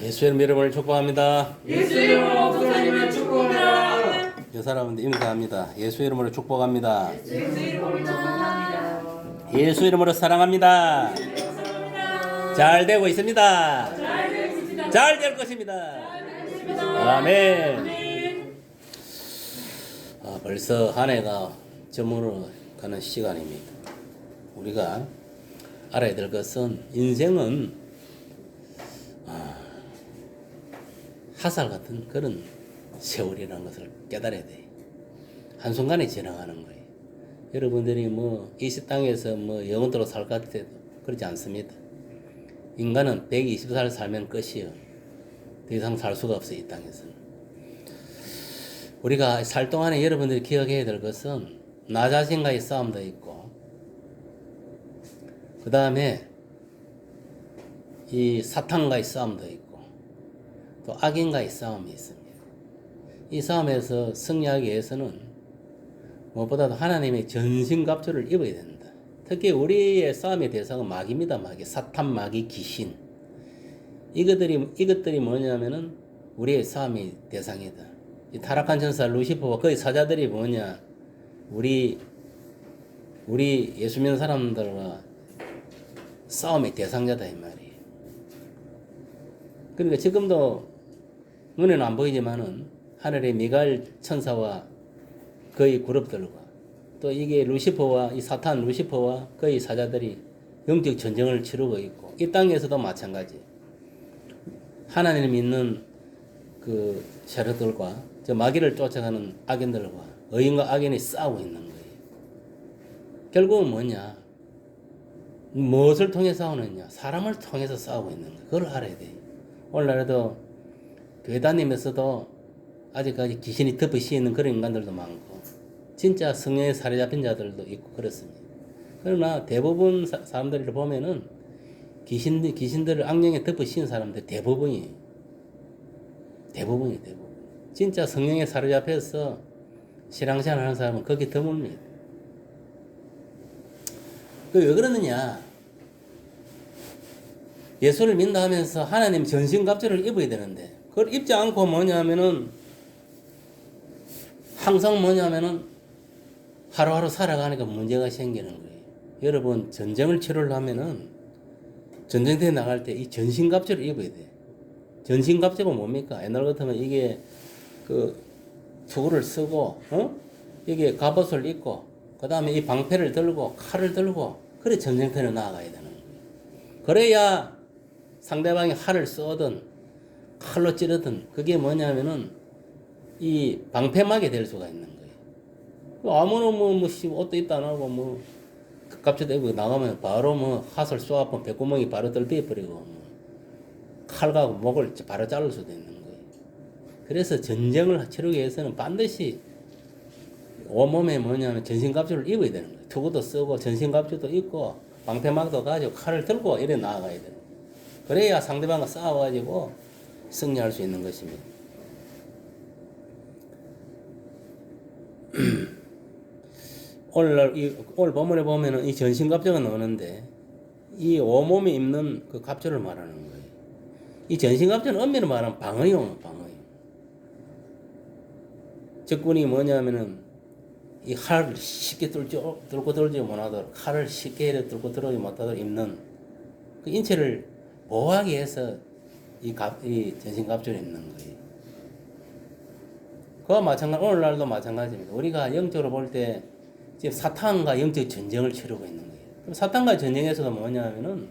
예수의 이름을 축복합니다. 예수의 이름으로 목사님을 축복합니다. 여사람한테 인사합니다. 예수의 이름으로 축복합니다. 예수의 이름으로 축복합니다. 예수 이름으로 사랑합니다. 잘 되고 있습니다. 잘 되겠습니다. 잘 될 것입니다. 아멘. 벌써 한 해가 저물어 가는 시간입니다. 우리가 알아야 될 것은 인생은 화살 같은 그런 세월이라는 것을 깨달아야 돼. 한순간에 지나가는 거예요. 여러분들이 이 땅에서 영원토록 살 것 같아도 그렇지 않습니다. 인간은 120살 살면 끝이요. 더 이상 살 수가 없어요, 이 땅에서는. 우리가 살 동안에 여러분들이 기억해야 될 것은 나 자신과의 싸움도 있고, 그 다음에 이 사탄과의 싸움도 있고, 또 악인과의 싸움이 있습니다. 이 싸움에서 승리하기 위해서는 무엇보다도 하나님의 전신갑주를 입어야 된다. 특히 우리의 싸움의 대상은 마귀입니다. 마귀, 사탄, 마귀, 귀신. 이것들이 뭐냐면은 우리의 싸움의 대상이다. 이 타락한 천사 루시퍼와 그의 사자들이 뭐냐? 우리 예수 믿는 사람들과 싸움의 대상자다 이 말이에요. 그러니까 지금도 눈에는 안 보이지만은 하늘의 미가엘 천사와 그의 그룹들과 또 이게 루시퍼와 이 사탄 루시퍼와 그의 사자들이 영적 전쟁을 치르고 있고, 이 땅에서도 마찬가지. 하나님을 믿는 그 세력들과 저 마귀를 쫓아가는 악인들과 의인과 악인이 싸우고 있는 거예요. 결국은 뭐냐? 무엇을 통해 싸우느냐? 사람을 통해서 싸우고 있는 거예요. 그걸 알아야 돼요. 오늘날에도 교회 다니면서도 아직까지 귀신이 덮어씌이는 그런 인간들도 많고, 진짜 성령에 사로잡힌 자들도 있고 그렇습니다. 그러나 대부분 사람들을 보면은 귀신들을 악령에 덮어씌인 사람들 대부분이에요. 대부분. 진짜 성령에 사로잡혀서 신앙생활 하는 사람은 거기 드뭅니다. 왜 그러느냐? 예수를 믿는다 하면서 하나님 전신갑주를 입어야 되는데, 그걸 입지 않고 뭐냐면은 항상 뭐냐면은 하루하루 살아가니까 문제가 생기는 거예요. 여러분, 전쟁을 치르려 하면은 전쟁터에 나갈 때 이 전신갑주를 입어야 돼. 전신갑주가 뭡니까? 옛날 같으면 이게 그 투구를 쓰고, 이게 갑옷을 입고, 그 다음에 이 방패를 들고 칼을 들고, 그래 전쟁터에 나아가야 되는 거예요. 그래야 상대방이 활을 쏘든 칼로 찌르든 그게 뭐냐면은 이 방패막이 될 수가 있는 거예요. 아무나 옷도 입도 안 하고 갑자기 입고 나가면 바로 화살 쏘아서 배구멍이 바로 떨어뜨려버리고 칼과 목을 바로 자를 수도 있는 거예요. 그래서 전쟁을 치르기 위해서는 반드시 온몸에 뭐냐면 전신갑주를 입어야 되는 거예요. 투구도 쓰고 전신갑주도 입고 방패막도 가지고 칼을 들고 이래 나아가야 돼요. 그래야 상대방과 싸워가지고 승리할 수 있는 것입니다. 오늘 본문에 보면은 이 전신갑주가 나오는데, 이 온몸에 입는 그 갑주를 말하는 거예요. 이 전신갑주는 엄밀히 말하면 방어용. 적군이 뭐냐면은 이 칼을 쉽게 들고 들지 못하도록, 칼을 쉽게 들고 들지 못하도록 입는 그 인체를 보호하기 위해서 이 전신갑주를 입는 거예요. 그와 마찬가지, 오늘날도 마찬가지입니다. 우리가 영적으로 볼 때 지금 사탄과 영적 전쟁을 치르고 있는 거예요. 그럼 사탄과 전쟁에서도 뭐냐면은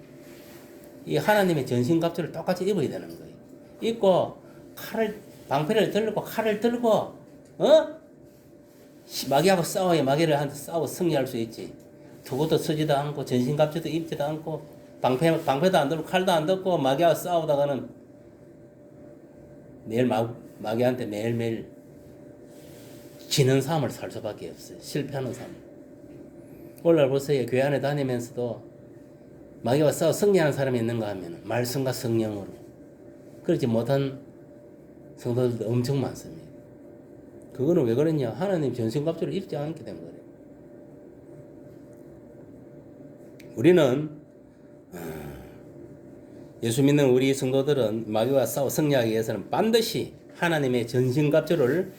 이 하나님의 전신갑주를 똑같이 입어야 되는 거예요. 입고 방패를 들고 칼을 들고 마귀하고 싸워야 마귀한테 싸워 승리할 수 있지. 투구도 쓰지도 않고 전신갑주도 입지도 않고 방패도 안 들고 칼도 안 들고 마귀하고 싸우다가는 매일 마귀한테 매일매일 지는 삶을 살 수밖에 없어요. 실패하는 삶. 오늘날 보세요. 교회 안에 다니면서도 마귀와 싸워 승리하는 사람이 있는가 하면 말씀과 성령으로 그렇지 못한 성도들도 엄청 많습니다. 그거는 왜 그러냐? 하나님 전신갑주를 입지 않게 된 거예요. 우리는 예수 믿는 우리 성도들은 마귀와 싸워 승리하기 위해서는 반드시 하나님의 전신갑주를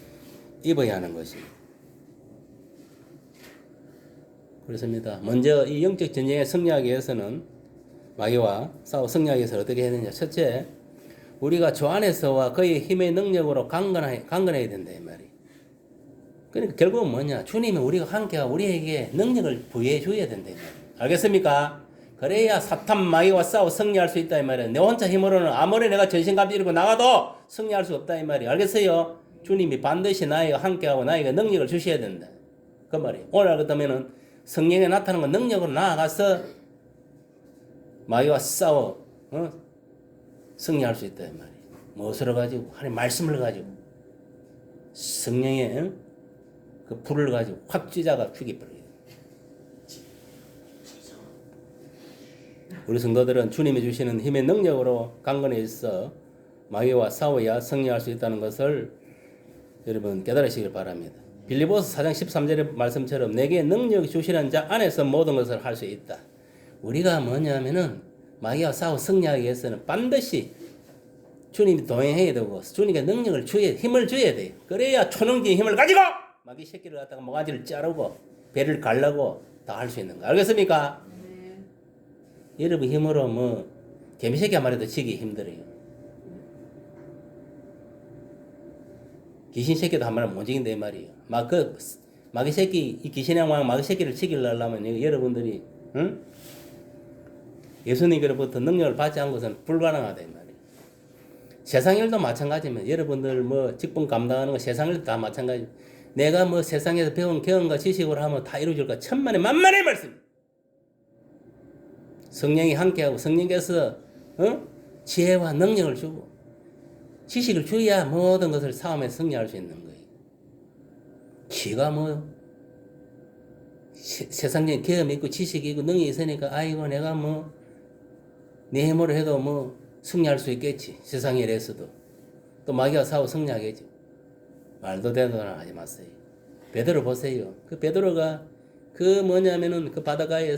입어야 하는 것입니다. 그렇습니다. 먼저 이 영적 전쟁에 승리하기 위해서는 마귀와 싸워 승리하기 위해서 어떻게 해야 되냐. 첫째, 우리가 주 안에서와 그의 힘의 능력으로 강건해야 된다 이 말이. 그러니까 결국은 뭐냐. 주님이 우리가 함께하고 우리에게 능력을 부여해 줘야 된다 이 말이. 알겠습니까? 그래야 사탄 마귀와 싸워 승리할 수 있다 이 말이야. 내 혼자 힘으로는 아무리 내가 전신갑주 입고 나가도 승리할 수 없다 이 말이야. 알겠어요? 주님이 반드시 나에게 함께하고 나에게 능력을 주셔야 된다. 그 말이에요. 오늘 그렇다면은 성령에 나타나는 건 능력으로 나아가서 마귀와 싸워 승리할 수 있다 이 말이에요. 무엇으로 가지고? 하나님 말씀을 가지고 성령의 그 불을 가지고 확 찢어가 죽여버려요. 우리 성도들은 주님이 주시는 힘의 능력으로 강건해 있어 마귀와 싸워야 승리할 수 있다는 것을 여러분 깨달으시길 바랍니다. 빌립보서 4장 13절의 말씀처럼 내게 능력이 주시는 자 안에서 모든 것을 할 수 있다. 우리가 뭐냐면은 마귀와 싸워 승리하기 위해서는 반드시 주님이 동행해야 되고 주님께 능력을 힘을 줘야 돼요. 그래야 초능지의 힘을 가지고 마귀 새끼를 갖다가 모가지를 자르고 배를 갈라고 다 할 수 있는 거. 알겠습니까? 여러분 힘으로 뭐 개미 새끼 한 마리도 치기 힘들어요. 귀신 새끼도 한 마리 못 죽인다 이 말이에요. 마귀 새끼 이 귀신의 왕 마귀 새끼를 치기려면 여러분들이 예수님께로부터 능력을 받지 않은 것은 불가능하다 이 말이에요. 세상 일도 마찬가지면 여러분들 뭐 직분 감당하는 거 세상 일도 다 마찬가지. 내가 뭐 세상에서 배운 경험과 지식으로 하면 다 이루어질까 천만의 만만의 말씀. 성령이 함께하고 성령께서 지혜와 능력을 주고 지식을 줘야 모든 것을 싸움에 승리할 수 있는 거예요. 지가 뭐 세상적인 경험이 있고 지식이 있고 능력이 있으니까 아이고 내가 뭐 내 힘으로 해도 뭐 승리할 수 있겠지. 세상 일에서도 또 마귀와 싸워 승리하겠지. 말도 되는 소리 하지 마세요. 베드로 보세요. 그 베드로가 그 뭐냐면은 그 바닷가에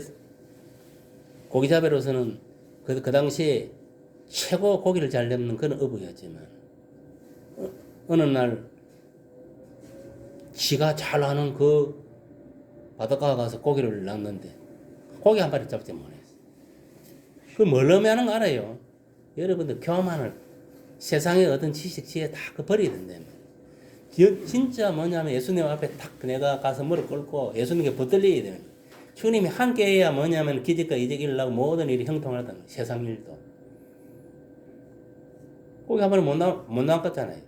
고기 잡이로서는 그 당시에 최고 고기를 잘 잡는 그런 어부였지만 어느 날 지가 잘 아는 그 바닷가 가서 고기를 낚는데 고기 한 마리 잡지 못했어. 그 뭘 의미하는 거 알아요? 여러분들 교만을 세상의 어떤 지식 지혜 다 버려야 된다며. 진짜 뭐냐면 예수님 앞에 탁 내가 가서 무릎 꿇고 예수님께 붙들려야 되는 거예요. 주님이 함께 해야 뭐냐면 기적과 이적 일어나고 모든 일이 형통하다는 거예요. 세상 일도. 고기 한 번에 못 나왔잖아요.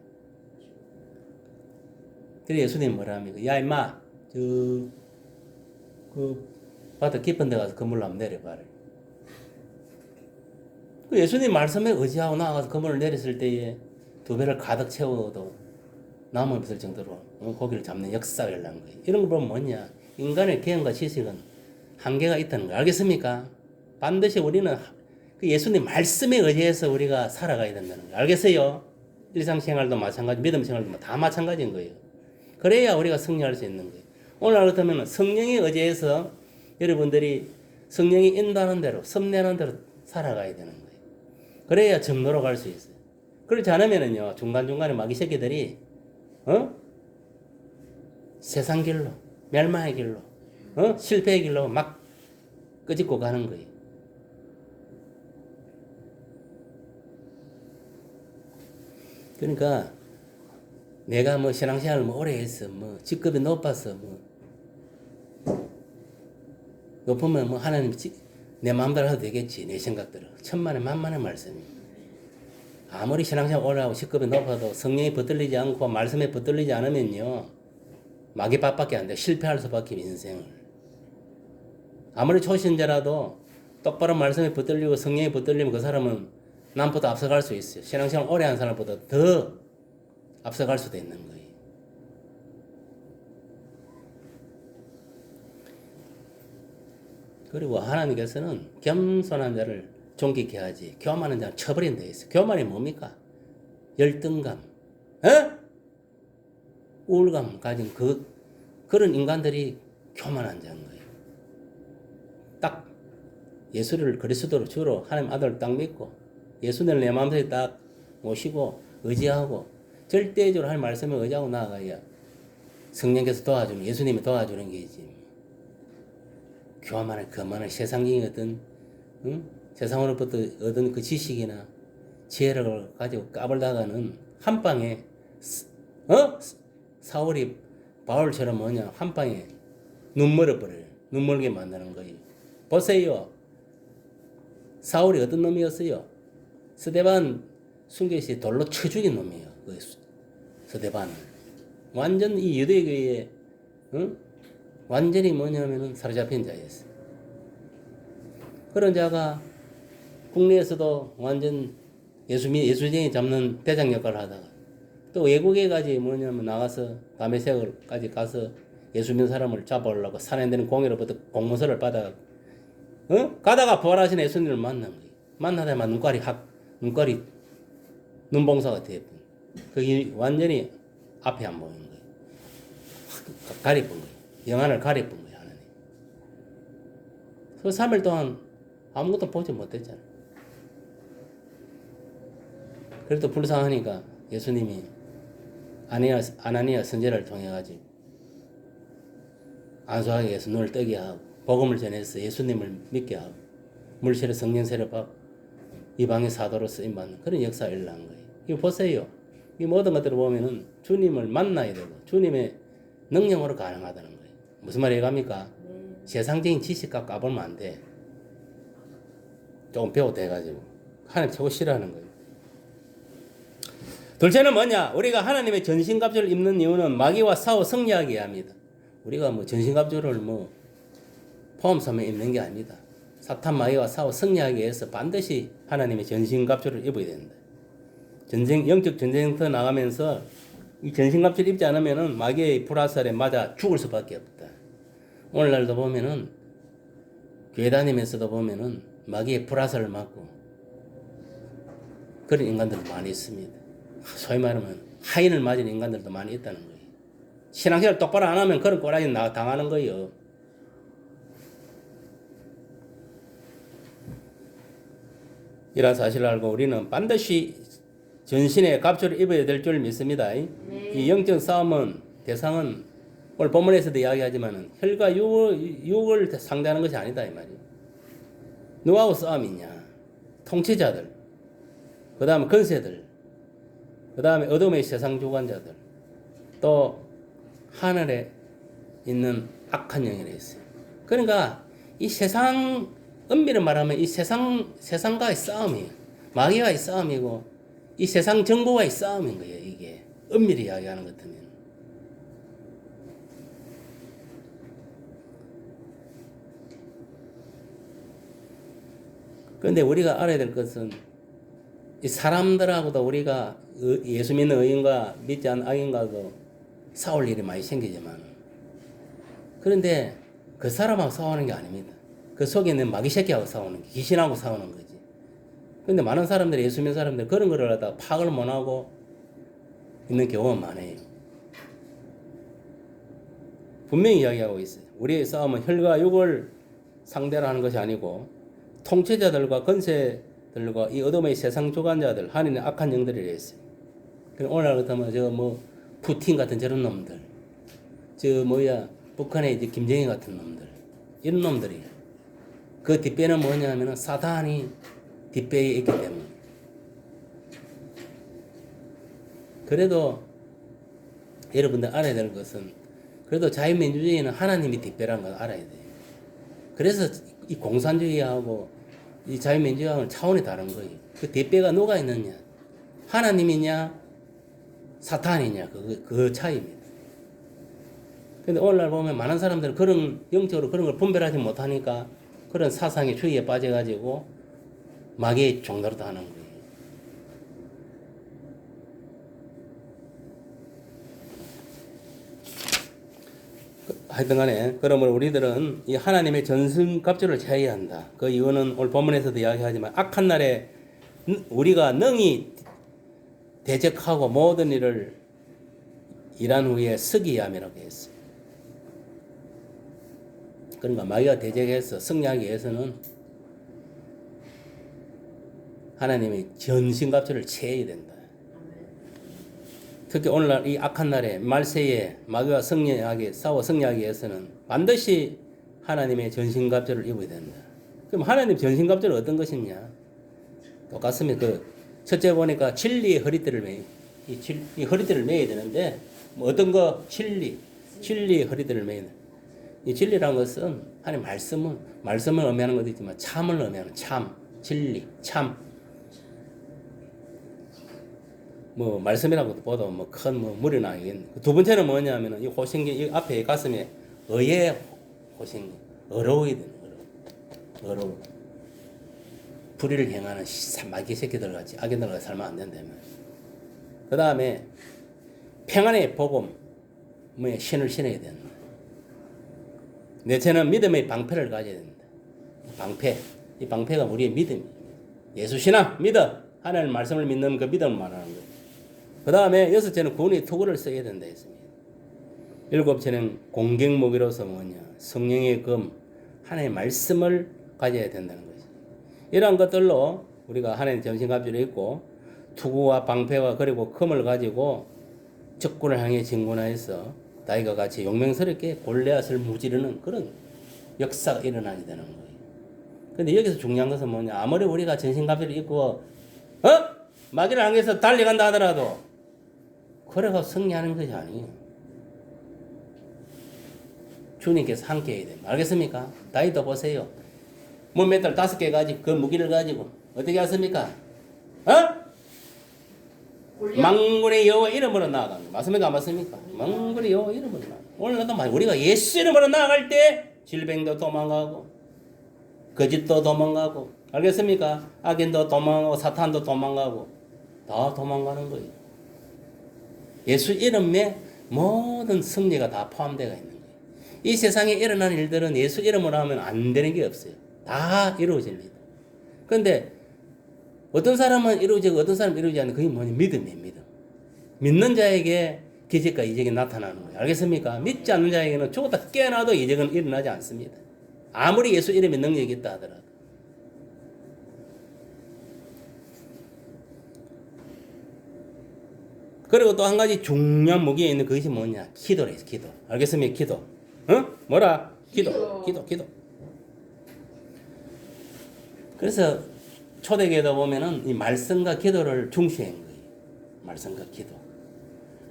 그래서 예수님이 뭐라 합니까? 야, 임마, 바다 깊은 데 가서 그물로 한번 내려봐라. 그 예수님 말씀에 의지하고 나가서 그물을 내렸을 때에 두 배를 가득 채워도 남은 없을 정도로 고기를 잡는 역사가 일어난 거예요. 이런 거 보면 뭐냐? 인간의 경험과 지식은 한계가 있다는 거 알겠습니까? 반드시 우리는 그 예수님 말씀에 의지해서 우리가 살아가야 된다는 거 알겠어요? 일상생활도 마찬가지, 믿음생활도 다 마찬가지인 거예요. 그래야 우리가 승리할 수 있는 거예요. 오늘 그렇다면 성령에 의지해서 여러분들이 성령이 인도하는 대로, 섭리하는 대로 살아가야 되는 거예요. 그래야 정로로 갈 수 있어요. 그렇지 않으면은요, 중간중간에 마귀 새끼들이, 세상 길로, 멸망의 길로, 실패의 길로 막 끄집고 가는 거예요. 그러니까, 내가 뭐 신앙생활을 뭐 오래 했어, 뭐 직급이 높아서 뭐, 높으면 뭐 하나님 내 마음대로 해도 되겠지. 내 생각대로. 천만의 만만의 말씀입니다. 아무리 신앙생활 오래 하고 직급이 높아도 성령이 붙들리지 않고 말씀에 붙들리지 않으면요. 마귀밥밖에 안 돼. 실패할 수밖에 인생을. 아무리 초신자라도 똑바로 말씀에 붙들리고 성령에 붙들리면 그 사람은 남보다 앞서갈 수 있어요. 신앙생활 오래 한 사람보다 더 앞서갈 수도 있는 거예요. 그리고 하나님께서는 겸손한 자를 존귀케 하지 교만한 자를 쳐버린 데 있어요. 교만이 뭡니까? 열등감, 우울감 가진 그런 인간들이 교만한 자인 거예요. 딱 예수를 그리스도로 주로 하나님 아들을 딱 믿고 예수님을 내 마음속에 딱 모시고 의지하고 절대적으로 할 말씀을 의지하고 나아가야 성령께서 도와주는, 예수님이 도와주는 게지. 교만한 거만한 세상적인 어떤 세상으로부터 얻은 그 지식이나 지혜를 가지고 까불다가는 한 방에 사울이 바울처럼 뭐냐 한 방에 눈 멀어버려요. 눈 멀게 만드는 거예요. 보세요. 사울이 어떤 놈이었어요? 스데반 순교시 돌로 쳐 죽인 놈이에요. 그 스데반을. 완전 이 유대교의 완전히 뭐냐면은 사로잡힌 자였어요. 그런 자가 국내에서도 완전 예수쟁이 잡는 대장 역할을 하다가 또 외국에까지 뭐냐면 나가서 다메섹까지 가서 예수 믿는 사람을 잡아오려고 산에되는 공회로부터 공문서를 받아 가다가 부활하신 예수님을 만난 거예요. 만나다만 눈깔이 눈봉사가 되어버린 그게 완전히 앞에 안 보이는 거예요. 가리본 거예요. 영안을 가리본 거예요. 하나님. 그 3일 동안 아무것도 보지 못했잖아요. 그래도 불쌍하니까 예수님이 아나니아 선지자를 통해 가지고 안수하게 해서 눈을 뜨게 하고 복음을 전해서 예수님을 믿게 하고 물질의 성령 세례 받고 이방의 사도로 쓰임 받는 그런 역사가 일어난 거예요. 이거 보세요. 이 모든 것들을 보면은 주님을 만나야 되고 주님의 능력으로 가능하다는 거예요. 무슨 말이에요? 갑니까? 세상적인 지식과 까불면 안 돼. 조금 배워도 돼가지고 하나님 최고 싫어하는 거예요. 둘째는 뭐냐? 우리가 하나님의 전신갑주를 입는 이유는 마귀와 싸워 승리하게 합니다. 우리가 뭐 전신갑주를 뭐 포함하면 입는 게 아닙니다. 사탄 마귀와 싸워 승리하기 위해서 반드시 하나님의 전신갑주를 입어야 된다. 영적 전쟁터 나가면서 이 전신갑주를 입지 않으면은 마귀의 불화살에 맞아 죽을 수밖에 없다. 오늘날도 보면은 교회 다니면서도 보면은 마귀의 불화살을 맞고 그런 인간들 많이 있습니다. 소위 말하면 하인을 맞은 인간들도 많이 있다는 거예요. 신앙생활 똑바로 안 하면 그런 꼬라지 당하는 거예요. 이런 사실을 알고 우리는 반드시 전신의 갑주를 입어야 될 줄 믿습니다. 이 영적 싸움은 대상은 오늘 본문에서도 이야기하지만 혈과 육을 상대하는 것이 아니다 이 말이에요. 누구하고 싸움이냐? 통치자들, 그 다음에 권세들, 그 다음에 어둠의 세상 주관자들, 또 하늘에 있는 악한 영이 있어요. 그러니까 이 세상 은밀히 말하면 이 세상과의 싸움이에요. 마귀와의 싸움이고 이 세상 정보와의 싸움인 거예요. 이게 은밀히 이야기하는 것 같으면. 그런데 우리가 알아야 될 것은 이 사람들하고도 우리가 예수 믿는 의인과 믿지 않는 악인과도 싸울 일이 많이 생기지만 그런데 그 사람하고 싸우는 게 아닙니다. 그 속에 있는 마귀 새끼하고 싸우는 게 귀신하고 싸우는 거지. 그런데 많은 사람들이 예수 믿는 사람들 그런 거를 하다가 파악을 못하고 있는 경우가 많아요. 분명히 이야기하고 있어요. 우리의 싸움은 혈과 육을 상대로 하는 것이 아니고 통치자들과 권세들과 이 어둠의 세상 주관자들, 하늘의 악한 영들이라 했어요. 오늘날 같으면 푸틴 같은 저런 놈들, 북한의 이제 김정일 같은 놈들, 이런 놈들이 그 뒷배는 뭐냐면은 사탄이 뒷배에 있기 때문에. 그래도 여러분들 알아야 될 것은 그래도 자유민주주의는 하나님이 뒷배라는 걸 알아야 돼요. 그래서 이 공산주의하고 이 자유민주주의하고는 차원이 다른 거예요. 그 뒷배가 누가 있느냐? 하나님이냐? 사탄이냐? 그 차이입니다. 근데 오늘날 보면 많은 사람들은 그런, 영적으로 그런 걸 분별하지 못하니까 그런 사상의 주의에 빠져가지고 마귀의 종노릇 하는 거예요. 하여튼 간에, 그러므로 우리들은 이 하나님의 전승갑주를 채워야 한다. 그 이유는 오늘 본문에서도 이야기하지만 악한 날에 우리가 능히 대적하고 모든 일을 일한 후에 서기함이라고 했어요. 그러니까 마귀가 대적해서 승리하기 위해서는 하나님의 전신갑주를 채해야 된다. 특히 오늘날 이 악한 날에 말세에 마귀와 승리하기 싸워 승리하기 위해서는 반드시 하나님의 전신갑주를 입어야 된다. 그럼 하나님 전신갑주는 어떤 것이냐? 똑같습니다. 그 첫째 보니까 진리의 허리띠를 이 허리띠를 매야 되는데 뭐 어떤 거 진리의 허리띠를 매야 돼. 이 진리라는 것은 하나님 말씀을 의미하는 것도 있지만 참을 의미하는 참, 진리, 참. 뭐 말씀이라는 것도 보다 뭐 큰 뭐 무리 나겠네. 두 번째는 뭐냐면은 이 호생기 이 앞에 가슴에 의의 호생기, 어려워야 되는 거로. 어려워. 불의를 행하는 마귀 새끼들 같이 악인들 같이 살면 안 된다며. 그 다음에 평안의 복음, 신을 신어야 된다. 넷째는 믿음의 방패를 가져야 된다. 방패. 이 방패가 우리의 믿음입니다. 예수 신앙, 믿어. 하나님 말씀을 믿는 그 믿음을 말하는 거예요. 그 다음에 여섯째는 구원의 투구를 써야 된다 했습니다. 일곱째는 공격 무기로서 뭐냐? 성령의 검, 하나님의 말씀을 가져야 된다는 것이죠. 이러한 것들로 우리가 하나님의 전신갑주를 입고 투구와 방패와 그리고 검을 가지고 적군을 향해 진군하여서 다윗과 같이 용맹스럽게 골리앗을 무찌르는 그런 역사가 일어나게 되는 거예요. 근데 여기서 중요한 것은 뭐냐? 아무리 우리가 전신갑주를 입고 마귀를 향해서 달려간다 하더라도 그래가 승리하는 것이 아니에요. 주님께서 함께 해야 됩니다. 알겠습니까? 다윗도 보세요. 물메달 5개 가지고 그 무기를 가지고 어떻게 하십니까? 망군의 여호와 이름으로 나아갑니다. 맞습니까? 안 맞습니까? 망군의 여호와 이름으로 나아갑니다. 오늘도 우리가 예수 이름으로 나아갈 때 질병도 도망가고 거짓도 도망가고 알겠습니까? 악인도 도망가고 사탄도 도망가고 다 도망가는 거예요. 예수 이름에 모든 승리가 다 포함되어 있는 거예요. 이 세상에 일어나는 일들은 예수 이름으로 하면 안 되는 게 없어요. 다 이루어집니다. 그런데 어떤 사람은 이루어지고 어떤 사람은 이루어지지 않는 그게 뭐냐? 믿음이에요. 믿음. 믿는 자에게 기적과 이적이 나타나는 거예요. 알겠습니까? 믿지 않는 자에게는 죽었다 깨어나도 이적은 일어나지 않습니다. 아무리 예수 이름에 능력이 있다 하더라도. 그리고 또 한 가지 중요한 무기에 있는 그것이 뭐냐? 기도래, 기도. 알겠습니까? 기도. 뭐라? 기도. 그래서 초대교회도 보면은 이 말씀과 기도를 중시한 거예요. 말씀과 기도.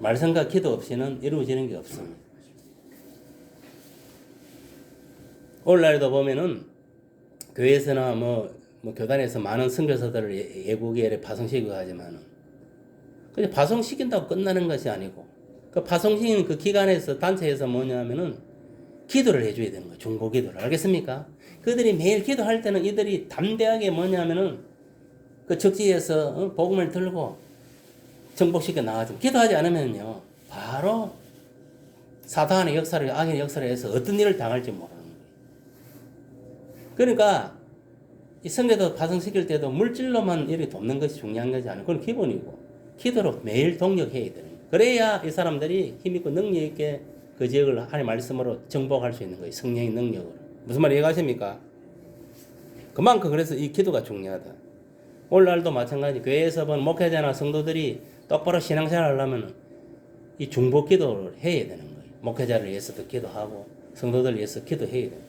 말씀과 기도 없이는 이루어지는 게 없습니다. 오늘날도 보면은 교회에서나 뭐 교단에서 많은 선교사들을 예고기에 파송시키고 하지만은 그냥 파송시킨다고 끝나는 것이 아니고 그 파송시키는 그 기간에서 단체에서 뭐냐면은 기도를 해줘야 되는 거예요. 중보 기도를. 알겠습니까? 그들이 매일 기도할 때는 이들이 담대하게 뭐냐면은 그 적지에서 복음을 들고 정복시켜 나가죠. 기도하지 않으면요 바로 사탄의 역사를 악의 역사를 해서 어떤 일을 당할지 모르는 거예요. 그러니까 이 성교도 파송시킬 때도 물질로만 이렇게 돕는 것이 중요한 것이 아니고 그건 기본이고 기도로 매일 동력해야 되는 거예요. 그래야 이 사람들이 힘있고 능력 있게 그 지역을 하나님의 말씀으로 정복할 수 있는 거예요. 성령의 능력으로. 무슨 말 이해가십니까? 그만큼 그래서 이 기도가 중요하다. 오늘날도 마찬가지 교회에서 본 목회자나 성도들이 똑바로 신앙생활을 하려면 이 중보 기도를 해야 되는 거예요. 목회자를 위해서도 기도하고 성도들을 위해서 기도해야 돼요.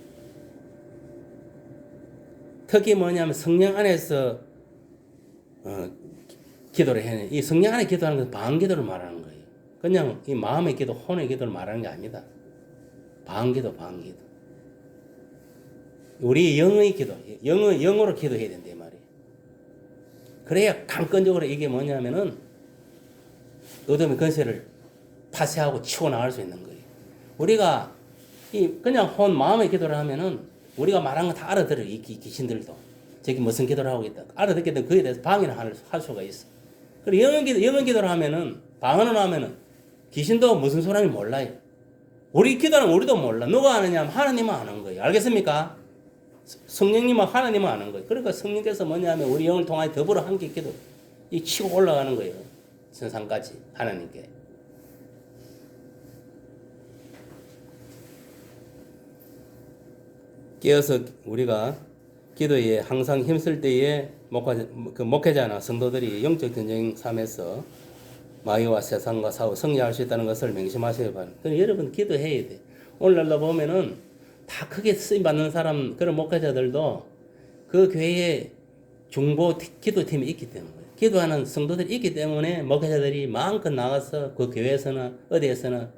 특히 뭐냐면 성령 안에서 기도를 해야 돼요. 이 성령 안에 기도하는 것은 방기도를 말하는 거예요. 그냥 이 마음의 기도, 혼의 기도를 말하는 게 아니다. 방기도. 우리 영의 기도, 영으로 기도해야 된다 이 말이에요. 그래야 강건적으로 이게 뭐냐면은 어둠의 권세를 파쇄하고 치고 나갈 수 있는 거예요. 우리가 그냥 마음의 기도를 하면은 우리가 말하는 거 다 알아들어요. 이 귀신들도 저기 무슨 기도를 하고 있다 알아듣게 되면 그에 대해서 방해를 할 수가 있어. 그리고 영의 기도를 하면은 방언을 하면은 귀신도 무슨 소리인지 몰라요. 우리 기도는 우리도 몰라. 누가 아느냐 하면 하나님은 아는 거예요. 알겠습니까? 성령님은 하나님은 아는 거예요. 그러니까 성령께서 뭐냐면 우리 영을 통하여 더불어 함께 기도 이 치고 올라가는 거예요. 선상까지 하나님께. 깨어서 우리가 기도에 항상 힘쓸 때에 목회자나 성도들이 영적 전쟁 삶에서 마귀와 세상과 싸워 승리할 수 있다는 것을 명심하셔야 봐요. 여러분 기도해야 돼. 오늘날로 보면은 다 크게 쓰임 받는 사람 그런 목회자들도 그 교회에 중보 기도팀이 있기 때문에 기도하는 성도들이 있기 때문에 목회자들이 마음껏 나가서 그 교회에서나 어디에서나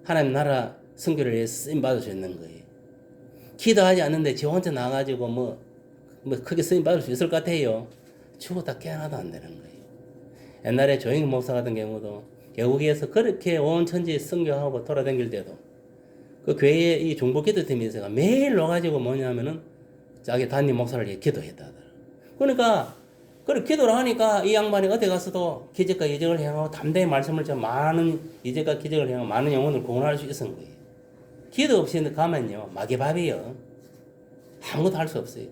하나님 나라 선교를 위해 쓰임 받을 수 있는 거예요. 기도하지 않는데 지 혼자 나가지고 뭐 크게 쓰임 받을 수 있을 것 같아요. 죽었다 깨어나도 안 되는 거예요. 옛날에 조영희 목사 같은 경우도 개국에서 그렇게 온 천지 선교하고 돌아다닐 때도 그 교회에 이 중보 기도팀이 있어가 매일 와가지고 뭐냐면은 자기 담임 목사를 위해 기도했다. 그러니까 그렇게 기도를 하니까 이 양반이 어디 가서도 기적과 이적을 행하고 담대히 말씀을 좀 많은 이적과 기적을 행하고 많은 영혼을 구원할 수 있었던 거예요. 기도 없이 가면요 마귀밥이요. 아무것도 할 수 없어요.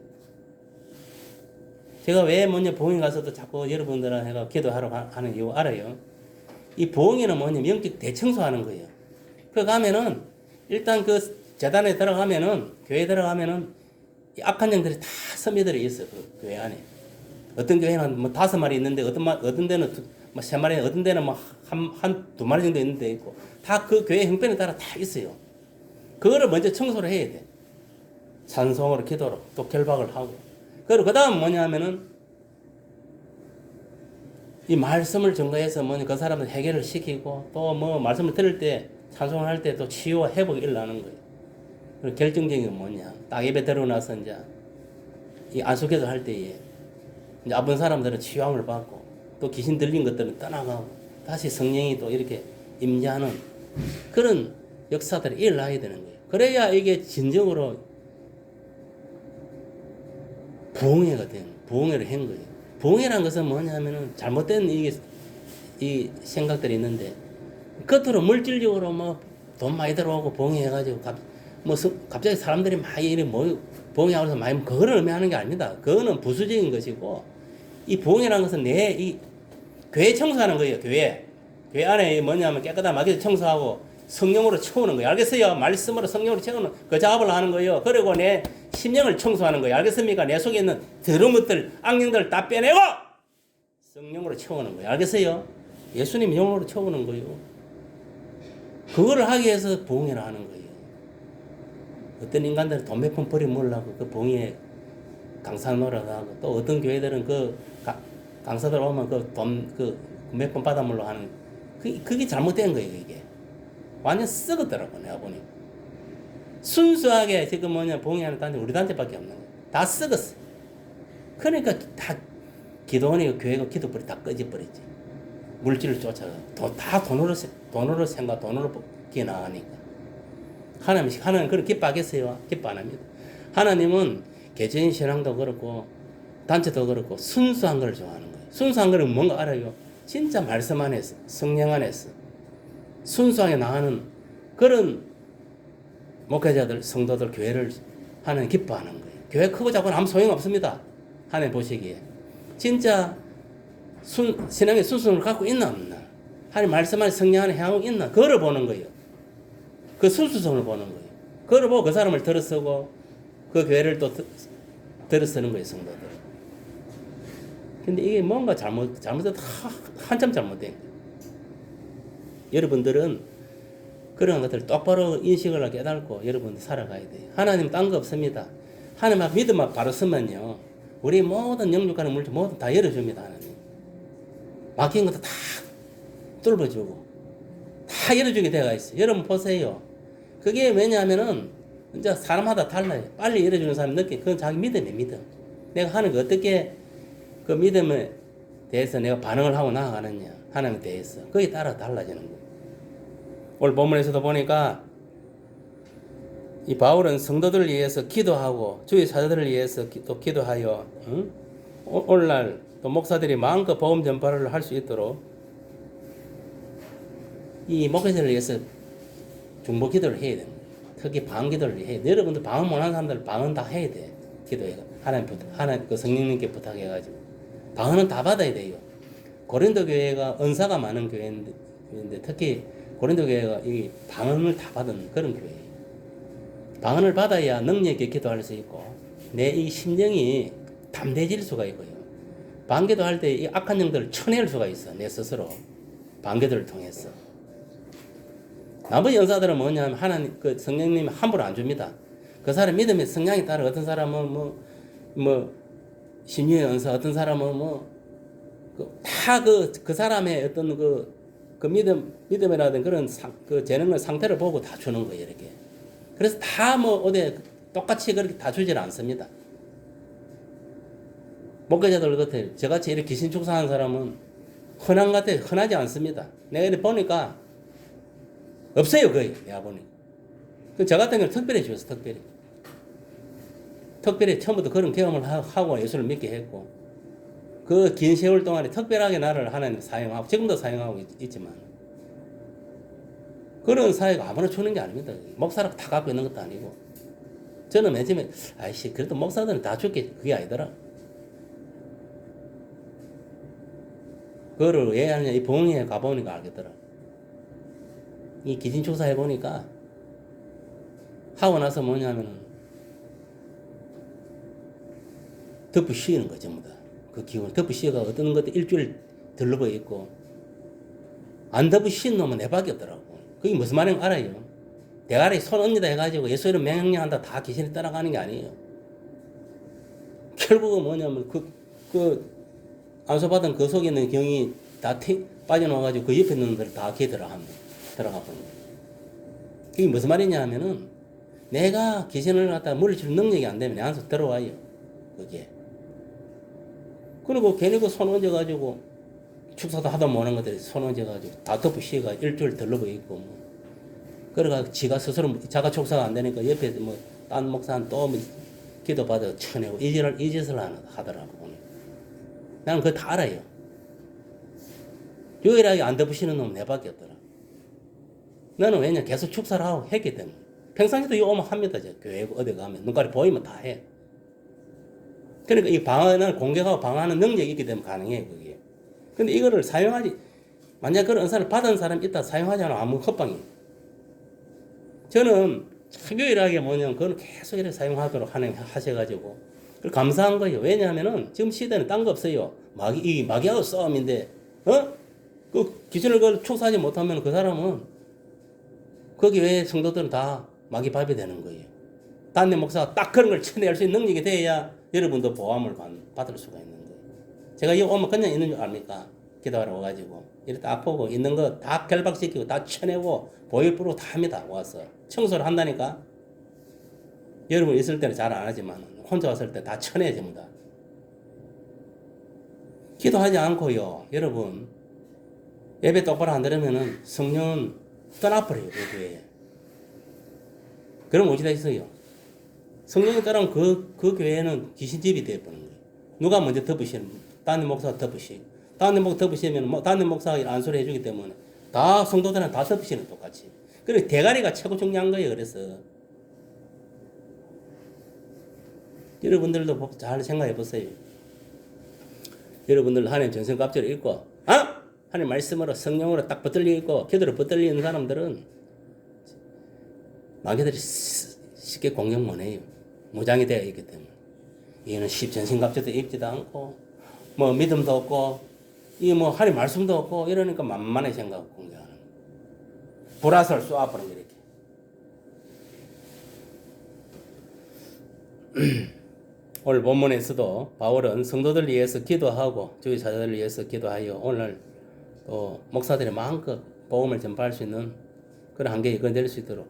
제가 왜 먼저 부흥에 가서도 자꾸 여러분들랑 해가 기도하러 하는 이유 알아요? 이 부흥에는 뭐냐면 영적 대청소하는 거예요. 그 가면은 일단 그 재단에 들어가면은 교회에 들어가면은 이 악한 영들이 다 선비들이 있어요. 그 교회 안에. 어떤 교회는 뭐 5마리 있는데 어떤 데는 뭐 3마리, 어떤 데는 뭐 한 2마리 정도 있는데 있고 다 그 교회 형편에 따라 다 있어요. 그거를 먼저 청소를 해야 돼. 찬송으로 기도로 또 결박을 하고. 그리고 그 다음 뭐냐면은 이 말씀을 전가해서 뭐냐 그 사람들 해결을 시키고 또 뭐 말씀을 들을 때 찬송을 할 때 또 치유와 회복이 일어나는 거예요. 그리고 결정적인 게 뭐냐. 딱 예배 들어나서 이제 이 안수기도 할 때에 이제 아픈 사람들은 치유함을 받고 또 귀신 들린 것들은 떠나가고 다시 성령이 또 이렇게 임재하는 그런 역사들이 일어나야 되는 거예요. 그래야 이게 진정으로 부흥회가 된, 부흥회를 한 거예요. 부흥회라는 것은 뭐냐면은 잘못된 이 생각들이 있는데 겉으로 물질적으로 뭐 돈 많이 들어오고 부흥회 해가지고 갑자기 사람들이 많이 이래 부흥회하고 많이 그거를 의미하는 게 아닙니다. 그거는 부수적인 것이고 이 부흥회라는 것은 이 교회 청소하는 거예요. 교회 안에 뭐냐면 깨끗한 마귀를 청소하고 성령으로 채우는 거예요. 알겠어요? 말씀으로 성령으로 채우는 그 작업을 하는 거예요. 그리고 내 심령을 청소하는 거예요. 알겠습니까? 내 속에 있는 더러운 것들, 악령들을 다 빼내고 성령으로 채우는 거예요. 알겠어요? 예수님 영으로 채우는 거예요. 그거를 하기 위해서 부흥회를 하는 거예요. 어떤 인간들은 돈 몇 푼 버리려고 그 부흥회 강사 노력하고 또 어떤 교회들은 그 강사들 오면 그 돈 몇 푼 받아물러 하는 그게 잘못된 거예요. 이게 완전 썩었더라고 내가 보니. 순수하게 지금 부흥회하는 단체 우리 단체밖에 없는 거예요. 다 썩었어. 그러니까 다 기도원이고 교회가 기도불이 다 꺼져버렸지. 물질을 쫓아가 다 돈으로 생각 돈으로 기나가니까. 하나님은 그렇게 기뻐하겠어요? 기뻐 안 합니다. 하나님은 개개인 신앙도 그렇고 단체도 그렇고 순수한 걸 좋아하는 거예요. 순수한 거는 뭔가 알아요? 진짜 말씀 안에서 성령 안에서 순수하게 나가는 그런 목회자들, 성도들, 교회를 하나님 기뻐하는 거예요. 교회 크고 작고는 아무 소용없습니다. 하나님 보시기에. 진짜 신앙의 순수성을 갖고 있나 없나. 하나님 말씀 안에 성령 안에 향하고 있나. 그걸 보는 거예요. 그 순수성을 보는 거예요. 그걸 보고 그 사람을 들어서고 그 교회를 또 들어서는 거예요. 성도들. 근데 이게 뭔가 잘못된 한참 잘못된 거예요. 여러분들은 그런 것들을 똑바로 인식을 하고 깨닫고 여러분들 살아가야 돼요. 하나님 딴 거 없습니다. 하나님 앞 믿음만 바로 쓰면요. 우리 모든 영육하는 물질 모두 다 열어줍니다. 하나님. 막힌 것도 다 뚫어주고 다 열어주게 되어 있어요. 여러분 보세요. 그게 왜냐하면은 이제 사람마다 달라요. 빨리 열어주는 사람이 늦게 그건 자기 믿음이에요. 믿음. 내가 하는 거 어떻게 그 믿음에 대해서 내가 반응을 하고 나아가느냐. 하나님에 대해서. 거기에 따라 달라지는 거예요. 오늘 본문에서도 보니까 이 바울은 성도들을 위해서 기도하고 주의 사도들을 위해서 또 기도하여 오늘날 또 목사들이 마음껏 복음 전파를 할 수 있도록 이 목회자를 위해서 중보 기도를 해야 됩니다. 특히 방언 기도를 해야 돼. 여러분들 방언 못하는 사람들 방언 다 해야 돼. 기도해가 하나님 그 성령님께 부탁해가지고 방언은 다 받아야 돼요. 고린도 교회가 은사가 많은 교회인데 특히 고린도 교회가 이 방언을 다 받은 그런 교회예요. 방언을 받아야 능력 있게 기도할 수 있고 내 이 심령이 담대해질 수가 있고요. 반개도 할 때 이 악한 영들을 쳐낼 수가 있어. 내 스스로 반개도를 통해서. 나머지 연사들은 뭐냐면 하나님 그 성령님이 함부로 안 줍니다. 그 사람 믿음의 성향에 따라 어떤 사람은 뭐 심유의 연사, 어떤 사람은 그 사람의 어떤 그 믿음이라든 그런 그 재능의 상태를 보고 다 주는 거예요, 이렇게. 그래서 다 어디 똑같이 그렇게 다 주질 않습니다. 목회자들 같아. 저같이 이렇게 귀신 축사하는 사람은 흔하지 않습니다. 내가 이렇게 보니까 없어요, 거의. 내가 보니까. 저 같은 경우는 특별히 주었어, 특별히. 특별히 처음부터 그런 경험을 하고 예수를 믿게 했고, 그 긴 세월 동안에 특별하게 나를 하나님 사용하고, 지금도 사용하고 있지만, 그런 사회가 아무나 주는 게 아닙니다. 목사라고 다 갖고 있는 것도 아니고. 저는 맨 처음에, 아이씨, 그래도 목사들은 다 줄게. 그게 아니더라. 그거를 왜 하느냐, 이 봉이에 가보니까 알겠더라. 이 기진축사 해보니까, 하고 나서 뭐냐면은, 덮어 씌우는 거, 전부 다. 그 기운, 덮어 씌워가 어떤 것도 일주일 들러버 있고, 안 덮어 씌운 놈은 내 밖에 없더라고. 그게 무슨 말인지 알아요. 대가리 손 얹니다 해가지고 예수를 명령한다 다 귀신이 따라가는 게 아니에요. 결국은 뭐냐면, 안수받은 그 속에 있는 경이 다 빠져나와가지고 그 옆에 있는 놈들 다 걔 들어가 버립니다. 이게 무슨 말이냐 하면은, 내가 귀신을 갖다가 물리칠 능력이 안 되면 내 안에서 들어와요. 그게. 그리고 괜히 그 손 얹어가지고, 축사도 하다 못하는 것들이 손 얹어가지고, 다 덮어 씌가 일주일 들러버 있고, 그래가 지가 스스로, 자가 축사가 안 되니까 옆에 딴 목사는 또 기도 받아 쳐내고, 이 짓을 하더라고. 나는 그거 다 알아요. 유일하게 안 덮으시는 놈은 내 밖에 없더라. 나는 왜냐, 계속 축사를 하고 했기 때문에. 평상시도 이거 오면 합니다. 교회 어디 가면. 눈깔이 보이면 다 해. 그러니까 이 방어는 공격하고 방어하는 능력이 있기 때문에 가능해요, 그게. 근데 이거를 만약 그런 은사를 받은 사람이 있다 사용하지 않으면 아무 헛방이에요. 저는 유일하게 그건 계속 이렇게 사용하도록 하셔가지고. 감사한 거예요. 왜냐하면은 지금 시대는 딴 거 없어요. 마귀하고 싸움인데, 그 기준을 축사하지 못하면 그 사람은 거기 외에 성도들은 다 마귀 밥이 되는 거예요. 단내 목사가 딱 그런 걸 쳐낼 수 있는 능력이 돼야 여러분도 보함을 받을 수가 있는 거예요. 제가 여기 오면 그냥 있는 줄 압니까? 기도하러 와가지고. 이렇게 딱 보고 있는 거 다 결박시키고 다 쳐내고 보일부로 다 합니다. 와서. 청소를 한다니까. 여러분 있을 때는 잘 안 하지만 혼자 왔을 때 다 쳐내 전부 다. 기도하지 않고요. 여러분 예배 똑바로 안 들으면은 성령은 떠나버려요. 그 교회에. 그럼 어디다 있어요? 성령이 떠나면 그 교회는 귀신집이 되어버리는 거예요. 누가 먼저 덮으시는, 다른 목사가 덮으시. 다른 목사 덮으시면, 다른 목사가 안수를 해주기 때문에 다 성도들은 다 덮으시는 똑같이. 그리고 대가리가 최고 중요한 거예요. 그래서. 여러분들도 잘 생각해 보세요. 여러분들 하나님 전성갑절을 읽고, 하나님 말씀으로 성령으로 딱 붙들려 있고, 기도로 붙들려 있는 사람들은 마귀들이 쉽게 공격 못 해요. 무장이 되어 있기 때문에. 얘는 전신갑주도 입지도 않고, 믿음도 없고, 하나님 말씀도 없고, 이러니까 만만하게 생각하고 공격하는 거예요. 불화설 쏘아버리는 이렇게. 오늘 본문에서도 바울은 성도들을 위해서 기도하고, 주의 사자들을 위해서 기도하여 오늘 또 목사들의 마음껏 복음을 전파할 수 있는 그런 환경이 건될 수 있도록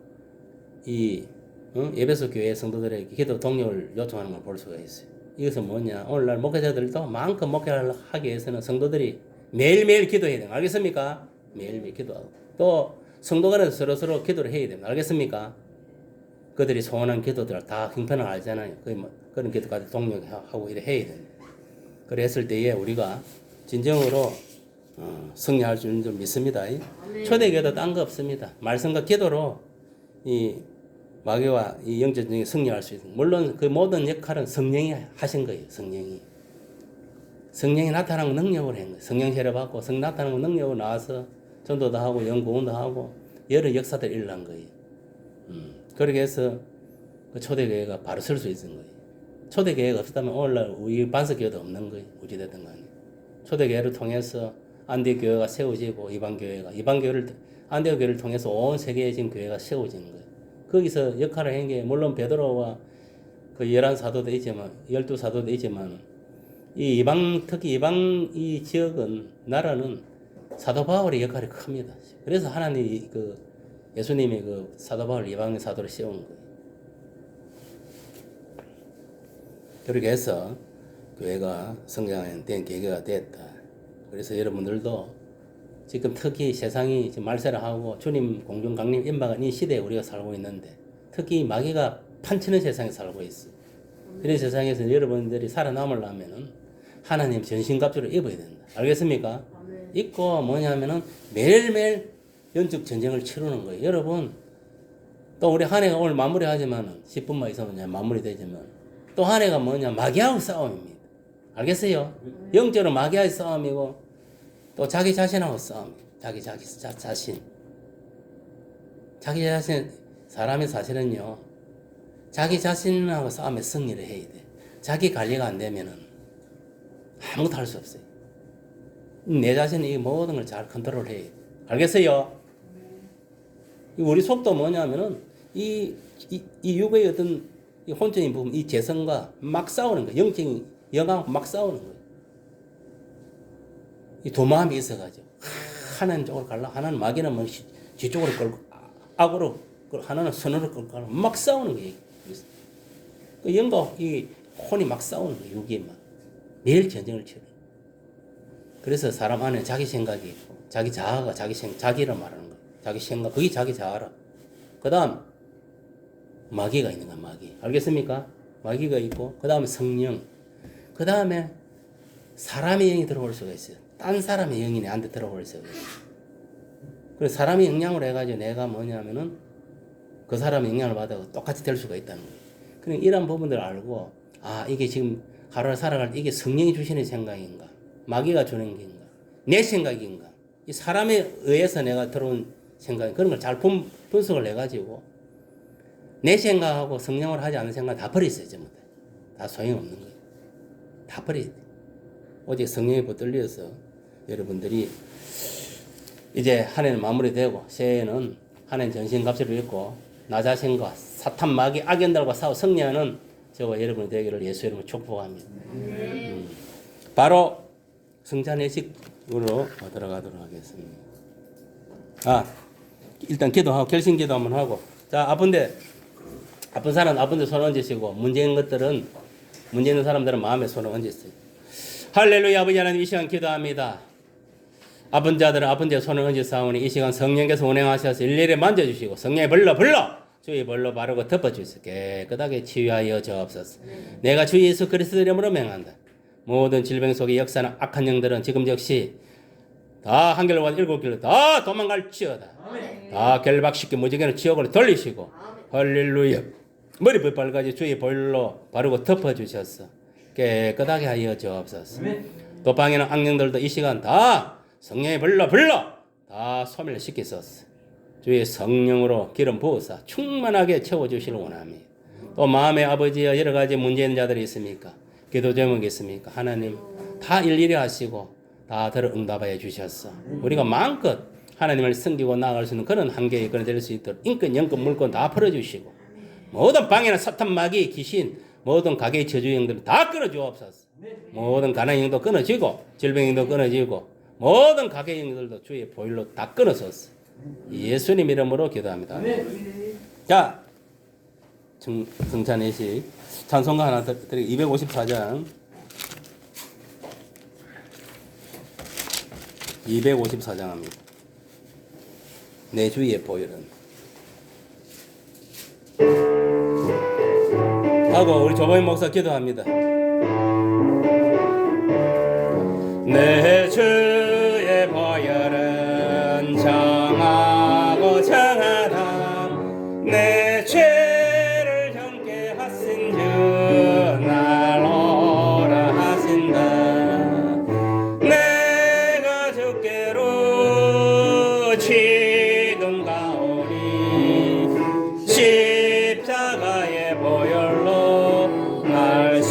에베소 교회 성도들에게 기도 동료를 요청하는 걸 볼 수가 있어요. 이것은 뭐냐? 오늘날 목회자들도 마음껏 목회를 하기 위해서는 성도들이 매일매일 기도해야 돼요. 알겠습니까? 매일매일 기도하고. 또 성도 간에서 서로서로 기도를 해야 됩니다. 알겠습니까? 그들이 소원한 기도들 다 형편을 알잖아요. 그런 기도까지 동료하고 이래 해야 됩니다. 그랬을 때에 우리가 진정으로 승리할 수 있는 줄 믿습니다. 초대교회도 딴 거 없습니다. 말씀과 기도로 이 마귀와 이 영적 전쟁에 승리할 수 있습니다. 물론 그 모든 역할은 성령이 하신 거예요. 성령이 나타나는 능력으로 한 거예요. 성령 세례 받고 성 나타나는 능력으로 나와서 전도도 하고 연구원도 하고 여러 역사들이 일어난 거예요. 그렇게 해서 그 초대교회가 바로 설 수 있는 거예요. 초대교회가 없었다면 오늘날 우리 반석교회도 없는 거예요. 어찌됐든 간에. 초대교회를 통해서 안디교회가 세워지고 이방교회를 안디교회를 통해서 온 세계에 지금 교회가 세워지는 거예요. 거기서 역할을 한 게 물론 베드로와 그 11사도도 있지만 12사도도 있지만 이 특히 이방 이 지역은 나라는 사도 바울의 역할이 큽니다. 그래서 하나님이 예수님이 사도 바울 이방의 사도를 세운 거예요. 그렇게 해서 교회가 성장된 계기가 됐다. 그래서 여러분들도 지금 특히 세상이 지금 말세를 하고 주님 공중 강림 임박한 이 시대에 우리가 살고 있는데 특히 마귀가 판치는 세상에 살고 있어. 그런 세상에서 여러분들이 살아남으려면은 하나님 전신갑주를 입어야 된다. 알겠습니까? 입고 뭐냐면은 매일매일 영적 전쟁을 치르는 거예요. 여러분 또 우리 한 해가 오늘 마무리하지만은 10분만 있으면 마무리되지만 또 한 해가 뭐냐 마귀하고 싸움입니다. 알겠어요? 영적으로 마귀하고 싸움이고 또 자기 자신하고 싸움. 자기 자신. 사람의 사실은요. 자기 자신하고 싸움에 승리를 해야 돼. 자기 관리가 안 되면은 아무것도 할 수 없어요. 내 자신이 이 모든 걸 잘 컨트롤 해야 돼. 알겠어요? 우리 속도 뭐냐면은 이 육의 어떤 이 혼적인 부분, 이 재성과 막 싸우는 거예요. 영적인 영하고 막 싸우는 거예요. 이 두 마음이 있어가지고 하나는 쪽으로 갈라 하나는 마귀는 뭐 뒤쪽으로 끌고 악으로 하나는 선으로 끌고 가라 막 싸우는 거예요. 그 영과 이 혼이 막 싸우는 거예요. 육이 막 매일 전쟁을 치러. 그래서 사람 안에 자기 생각이 있고 자기 자아가 자기를 말하는 거예요. 자기 생각 그게 자기 자아라. 그다음 마귀가 있는 거야. 마귀 알겠습니까? 마귀가 있고 그다음에 성령 그다음에 사람의 영이 들어올 수가 있어요. 딴 사람의 영이 내한테 들어올 수가 있어요. 그래서 사람의 영향으로 해가지고 내가 뭐냐면은 그 사람의 영향을 받아서 똑같이 될 수가 있다는 거예요. 그러니까 이런 부분들을 알고 이게 지금 하루를 살아갈 때 이게 성령이 주시는 생각인가 마귀가 주는 게인가 내 생각인가 이 사람에 의해서 내가 들어온 생각 그런 걸 잘 분석을 해가지고 내 생각하고 성령을 하지 않는 생각 다 버렸어요. 전부 다 소용없는 거예요. 다 버려야 돼. 오직 성령에 붙들려서 여러분들이 이제 한 해는 마무리되고 새해에는 한 해는 전신갑주를 입고 나 자신과 사탄 마귀 악연들과 싸워 승리하는 저와 여러분의 되기를 예수 이름으로 축복합니다. 바로 성찬예식으로 들어가도록 하겠습니다. 일단 기도하고 결심 기도 한번 하고 자 아픈 사람 아픈데 손 얹으시고 문제 있는 사람들은 마음에 손을 얹으세요. 할렐루야. 아버지 하나님 이 시간 기도합니다. 아픈 자들은 아픈 데 손을 얹으사오니 이 시간 성령께서 운행하셔서 일일이 만져주시고 성령의 불러 주의 불로 바르고 덮어주시고 깨끗하게 치유하여 주옵소서. 내가 주 예수 그리스도 이름으로 명한다. 모든 질병 속에 역사는 악한 영들은 지금 역시 다 한결과 일곱 길로 다 도망갈지어다. 다 결박시켜 무지개는 지옥으로 돌리시고 할렐루야. 머리 붓발까지 주의 볼로 바르고 덮어주셨어. 깨끗하게 하여 주옵소서. 또 방에는 악령들도 이 시간 다 성령의 불러 다 소멸시키소서. 주의 성령으로 기름 부으사 충만하게 채워주시길 원합니다. 또 마음의 아버지와 여러 가지 문제 있는 자들이 있습니까? 기도 제목이 있습니까? 하나님 다 일일이 하시고 다 들어 응답하여 주셨어. 우리가 마음껏 하나님을 섬기고 나아갈 수 있는 그런 한계에 될 수 있도록 인권, 영권, 물권 다 풀어주시고 모든 방해나 사탄, 마귀, 귀신 모든 가게의 저주형들을 다 끊어주옵소서. 모든 가난의 영도 끊어지고 질병의 영도 끊어지고 모든 가게의 영들도 주의 보일로 다 끊어졌어. 예수님 이름으로 기도합니다. 자, 성찬예식 찬송가 하나 드리고 254장 254장 합니다. 내 주위의 보혈은 하고 우리 조범인 목사 기도합니다. 내 주의 보혈은 정하고 정하다 내 죄를 정케 하신 주 날 오라 하신다. 내가 주께로 지금 가오니 십자가의 보혈로 날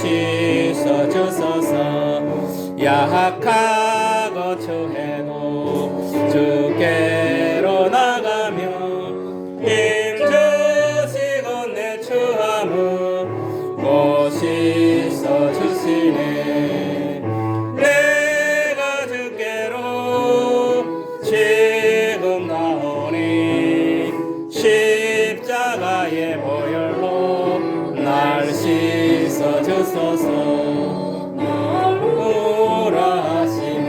처해도 주께로 나가며 힘주시고 내 처함은 곳이 서 주시네. 내가 주께로 지금 나오니 십자가의 보혈로 날 씻어 주소서. 오라 하시니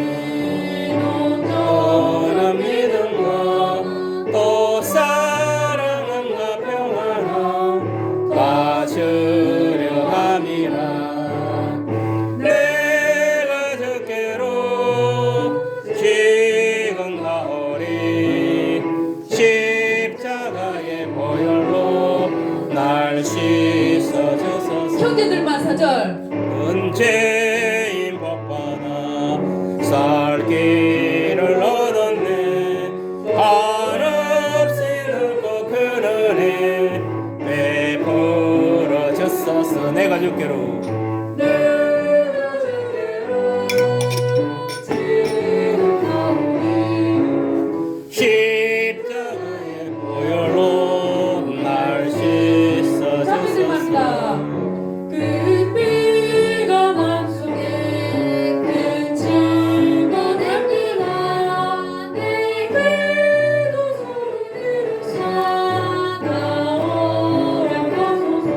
너는 믿음과 또 사랑과 평안을 가주려 함이라. 내가 주께로 지금 가오리 십자가의 보혈로 날 씻어 주소서. 형제들만 사절. 은혜인 복받아 살 길을 얻었네. 한없이 넓고 큰 은혜 베풀어 주소서. 내가 주께로 십자가의 보혈로 날 씻어 주소서. 그 비가 맘속에 큰 증거 남기나 내 기도 소리를 사나오라 하소서.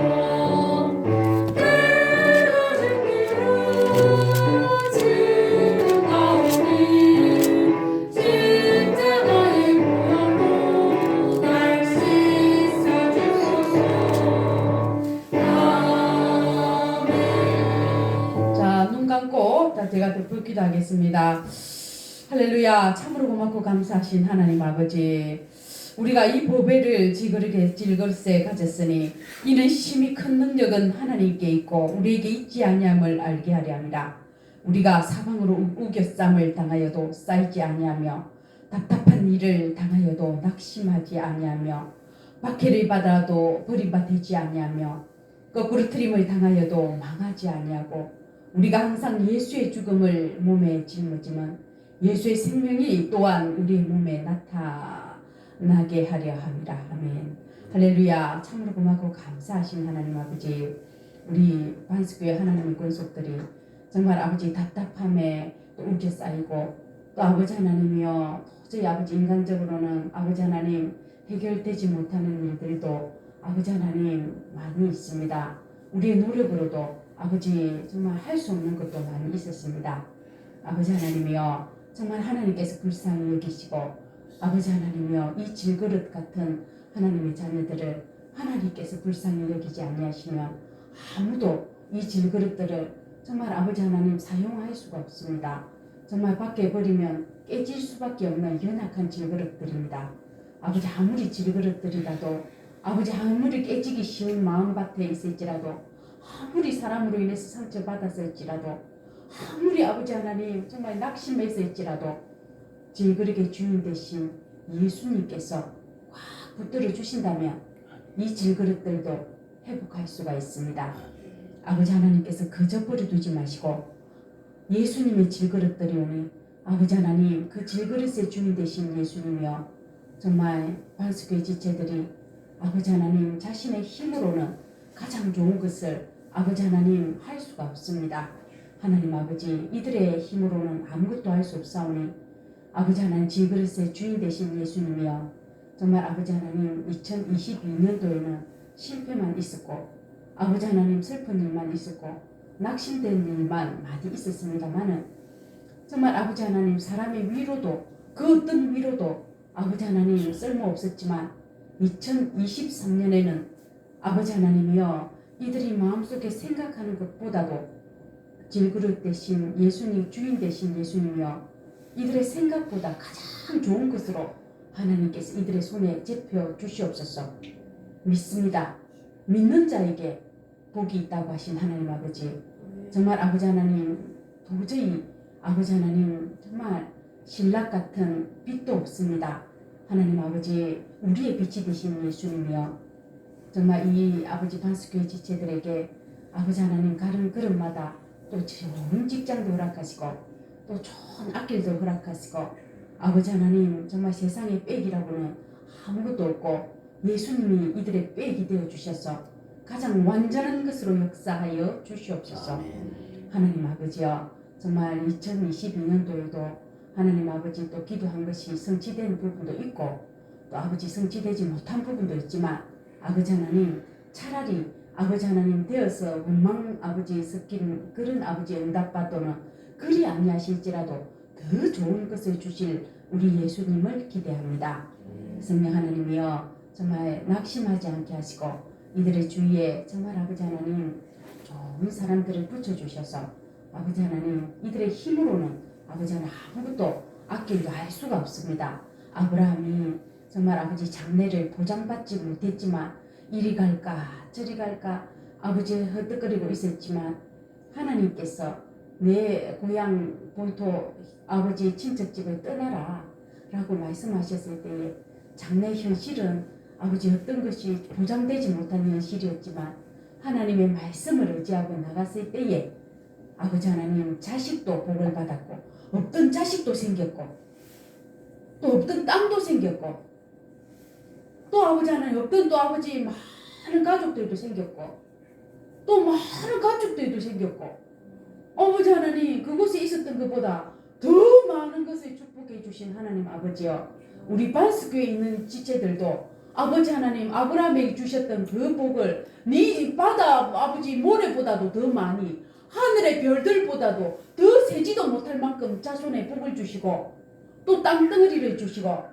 내가 주께로 지금 나오니 십자가의 보혈로 날 씻어 주소서. 자, 눈 감고 제가 더 기도하겠습니다. 할렐루야. 참으로 고맙고 감사하신 하나님 아버지, 우리가 이 보배를 질그릇에 가졌으니 이는 심히 큰 능력은 하나님께 있고 우리에게 있지 아니함을 알게 하려 합니다. 우리가 사방으로 우겨쌈을 당하여도 쌓이지 아니하며 답답한 일을 당하여도 낙심하지 아니하며 박해를 받아도 버림받지 아니하며 거꾸로 트림을 당하여도 망하지 아니하고 우리가 항상 예수의 죽음을 몸에 짊어지면 예수의 생명이 또한 우리의 몸에 나타나게 하려 합니다. 아멘. 할렐루야. 참으로 고맙고 감사하신 하나님 아버지, 우리 반석교회 하나님의 권속들이 정말 아버지 답답함에 또 우겨 쌓이고 또 아버지 하나님이여 도저히 아버지 인간적으로는 아버지 하나님 해결되지 못하는 일들도 아버지 하나님 많이 있습니다. 우리의 노력으로도 아버지 정말 할 수 없는 것도 많이 있었습니다. 아버지 하나님이여 정말 하나님께서 불쌍히 여기시고 아버지 하나님이여 이 질그릇 같은 하나님의 자녀들을 하나님께서 불쌍히 여기지 아니하시면 아무도 이 질그릇들을 정말 아버지 하나님 사용할 수가 없습니다. 정말 밖에 버리면 깨질 수밖에 없는 연약한 질그릇들입니다. 아버지 아무리 질그릇들이라도 아버지 아무리 깨지기 쉬운 마음밭에 있을지라도 아무리 사람으로 인해서 상처받았을지라도 아무리 아버지 하나님 정말 낙심했을지라도 질그릇의 주인 되신 예수님께서 꽉 붙들어 주신다면 이 질그릇들도 회복할 수가 있습니다. 아버지 하나님께서 그저 버려두지 마시고 예수님의 질그릇들이 오니 아버지 하나님 그 질그릇의 주인 되신 예수님이여 정말 반석교회 지체들이 아버지 하나님 자신의 힘으로는 가장 좋은 것을 아버지 하나님 할 수가 없습니다. 하나님 아버지 이들의 힘으로는 아무것도 할 수 없사오니 아버지 하나님 질그릇의 주인 되신 예수님이여 정말 아버지 하나님 2022년도에는 실패만 있었고 아버지 하나님 슬픈 일만 있었고 낙심된 일만 많이 있었습니다만은 정말 아버지 하나님 사람의 위로도 그 어떤 위로도 아버지 하나님 쓸모없었지만 2023년에는 아버지 하나님이여 이들이 마음속에 생각하는 것보다도 질그릇 대신 예수님 주인 되신 예수님이여 이들의 생각보다 가장 좋은 것으로 하나님께서 이들의 손에 잡혀 주시옵소서. 믿습니다. 믿는 자에게 복이 있다고 하신 하나님 아버지 정말 아버지 하나님 도저히 아버지 하나님 정말 신락 같은 빛도 없습니다. 하나님 아버지 우리의 빛이 되신 예수님이여 정말 이 아버지 반석교회 지체들에게 아버지 하나님 가는 걸음마다 또 좋은 직장도 허락하시고 또 좋은 앞길도 허락하시고 아버지 하나님 정말 세상의 빽이라고는 아무것도 없고 예수님이 이들의 빽이 되어 주셔서 가장 완전한 것으로 역사하여 주시옵소서. 아멘. 하나님 아버지여 정말 2022년도에도 하나님 아버지 또 기도한 것이 성취된 부분도 있고 또 아버지 성취되지 못한 부분도 있지만 아버지 하나님 차라리 아버지 하나님 되어서 원망 아버지 섞인 그런 아버지 응답받도는 그리 아니하실지라도 더 좋은 것을 주실 우리 예수님을 기대합니다. 성령 하나님이여 정말 낙심하지 않게 하시고 이들의 주위에 정말 아버지 하나님 좋은 사람들을 붙여주셔서 아버지 하나님 이들의 힘으로는 아버지 하나님 아무것도 아낄도 할 수가 없습니다. 아브라함이 정말 아버지 장래를 보장받지 못했지만 이리 갈까 저리 갈까 아버지 헛떡거리고 있었지만 하나님께서 내 고향 본토 아버지 친척집을 떠나라 라고 말씀하셨을 때에 장래 현실은 아버지 어떤 것이 보장되지 못한 현실이었지만 하나님의 말씀을 의지하고 나갔을 때에 아버지 하나님 자식도 복을 받았고 없던 자식도 생겼고 또 없던 땅도 생겼고 또 아버지 하나님 없던 또 아버지 많은 가족들도 생겼고 또 많은 가족들도 생겼고 아버지 하나님 그곳에 있었던 것보다 더 많은 것을 축복해 주신 하나님 아버지여 우리 반스교에 있는 지체들도 아버지 하나님 아브라함에게 주셨던 그 복을 네 바다 아버지 모래보다도 더 많이 하늘의 별들보다도 더 세지도 못할 만큼 자손의 복을 주시고 또 땅덩어리를 주시고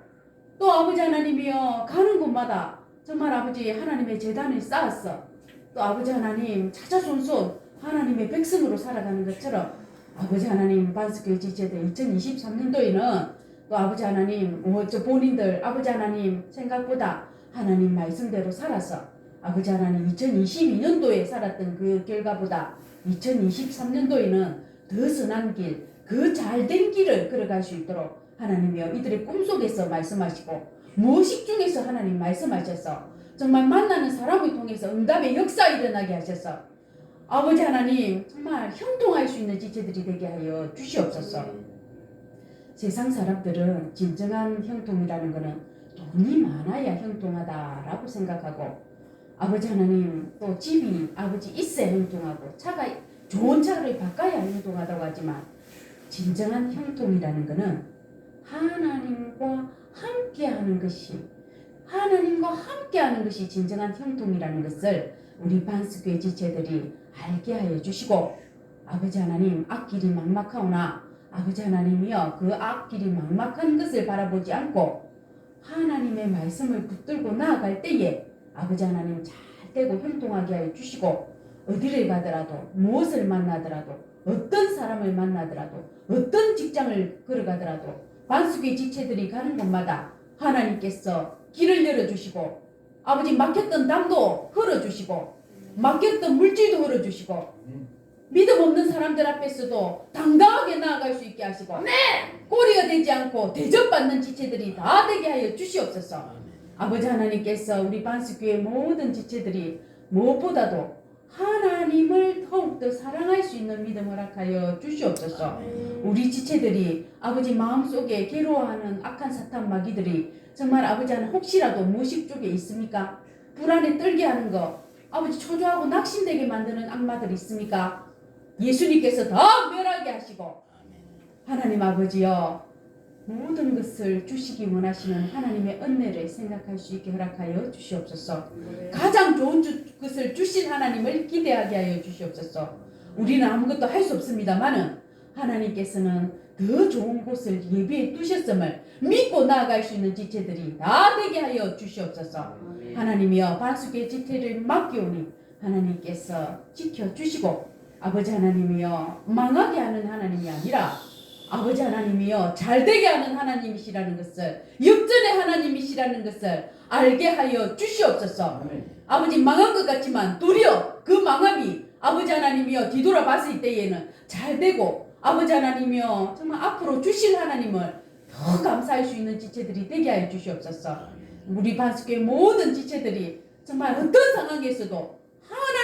또 아버지 하나님이여 가는 곳마다 정말 아버지 하나님의 재단을 쌓았어 또 아버지 하나님 차차손손 하나님의 백성으로 살아가는 것처럼 아버지 하나님 반석교회 지체들 2023년도에는 또 아버지 하나님 본인들 아버지 하나님 생각보다 하나님 말씀대로 살아서 아버지 하나님 2022년도에 살았던 그 결과보다 2023년도에는 더 선한 길, 그 잘된 길을 걸어갈 수 있도록 하나님이여 이들의 꿈속에서 말씀하시고 무의식 중에서 하나님 말씀하셔서 정말 만나는 사람을 통해서 응답의 역사 일어나게 하셔서 아버지 하나님 정말 형통할 수 있는 지체들이 되게 하여 주시옵소서. 세상 사람들은 진정한 형통이라는 것은 돈이 많아야 형통하다라고 생각하고 아버지 하나님 또 집이 아버지 있어야 형통하고 차가 좋은 차를 바꿔야 형통하다고 하지만 진정한 형통이라는 것은 하나님과 함께하는 것이 진정한 형통이라는 것을 우리 반스교회 지체들이 알게 하여 주시고 아버지 하나님 앞길이 막막하오나 아버지 하나님이여 그 앞길이 막막한 것을 바라보지 않고 하나님의 말씀을 붙들고 나아갈 때에 아버지 하나님 잘 되고 형통하게 하여 주시고 어디를 가더라도 무엇을 만나더라도 어떤 사람을 만나더라도 어떤 직장을 걸어가더라도 반수교회 지체들이 가는 곳마다 하나님께서 길을 열어주시고 아버지 막혔던 담도 흘어주시고 막혔던 물질도 흘어주시고 믿음 없는 사람들 앞에서도 당당하게 나아갈 수 있게 하시고 꼬리가 되지 않고 대접받는 지체들이 다 되게 하여 주시옵소서. 아버지 하나님께서 우리 반스교회 모든 지체들이 무엇보다도 하나님을 더욱더 사랑할 수 있는 믿음을 허락하여 주시옵소서. 우리 지체들이 아버지 마음속에 괴로워하는 악한 사탄 마귀들이 정말 아버지 하나님 혹시라도 무식 쪽에 있습니까? 불안에 떨게 하는 거 아버지 초조하고 낙심되게 만드는 악마들이 있습니까? 예수님께서 다 멸하게 하시고 하나님 아버지여 모든 것을 주시기 원하시는 하나님의 은혜를 생각할 수 있게 허락하여 주시옵소서. 가장 좋은 것을 주신 하나님을 기대하게 하여 주시옵소서. 우리는 아무것도 할 수 없습니다만은 하나님께서는 더 좋은 곳을 예비해 두셨음을 믿고 나아갈 수 있는 지체들이 다 되게 하여 주시옵소서. 하나님이여 반수의 지체를 맡기오니 하나님께서 지켜주시고 아버지 하나님이여 망하게 하는 하나님이 아니라 아버지 하나님이여 잘되게 하는 하나님이시라는 것을 역전의 하나님이시라는 것을 알게 하여 주시옵소서. 아버지 망한 것 같지만 도리어 그 망함이 아버지 하나님이여 뒤돌아봤을 때에는 잘되고 아버지 하나님이여 정말 앞으로 주신 하나님을 더 감사할 수 있는 지체들이 되게 하여 주시옵소서. 우리 반석의 모든 지체들이 정말 어떤 상황에서도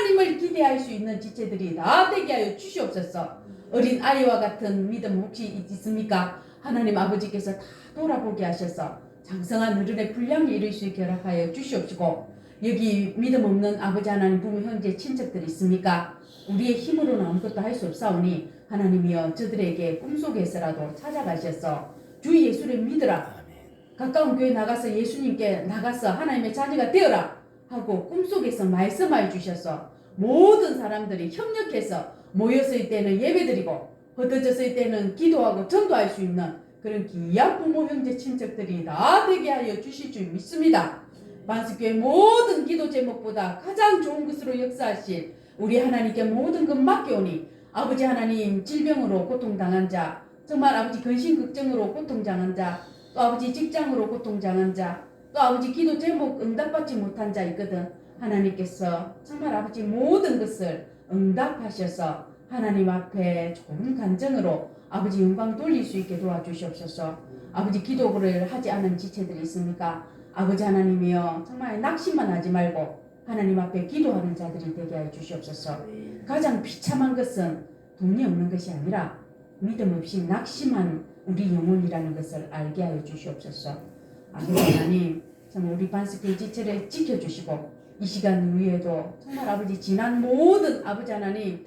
하나님을 기대할 수 있는 지체들이 다 되게 하여 주시옵소서. 어린 아이와 같은 믿음 혹시 있습니까? 하나님 아버지께서 다 돌아보게 하셔서 장성한 어른의 분량에 이를 수 있게 허락하여 주시옵시고, 여기 믿음 없는 아버지 하나님 부모 형제 친척들 있습니까? 우리의 힘으로는 아무것도 할 수 없사오니 하나님이여 저들에게 꿈속에서라도 찾아가셔서 주 예수를 믿으라, 가까운 교회 나가서 예수님께 나가서 하나님의 자녀가 되어라 하고 꿈속에서 말씀해 주셔서 모든 사람들이 협력해서 모였을 때는 예배드리고 흩어졌을 때는 기도하고 전도할 수 있는 그런 귀한 부모 형제 친척들이 다 되게 하여 주실 줄 믿습니다. 반석교회 모든 기도 제목보다 가장 좋은 것으로 역사하실 우리 하나님께 모든 것 맡겨오니 아버지 하나님, 질병으로 고통당한 자, 정말 아버지 근심걱정으로 고통당한 자, 또 아버지 직장으로 고통당한 자, 또 아버지 기도 제목 응답받지 못한 자 있거든. 하나님께서 정말 아버지 모든 것을 응답하셔서 하나님 앞에 좋은 간증으로 아버지 영광 돌릴 수 있게 도와주시옵소서. 아버지 기도를 하지 않은 지체들이 있습니까? 아버지 하나님이여 정말 낙심만 하지 말고 하나님 앞에 기도하는 자들이 되게 하여 주시옵소서. 가장 비참한 것은 돈이 없는 것이 아니라 믿음 없이 낙심한 우리 영혼이라는 것을 알게 하여 주시옵소서. 아버지 하나님, 정말 우리 반석교회 지체를 지켜주시고 이 시간 위에도 정말 아버지 지난 모든 아버지 하나님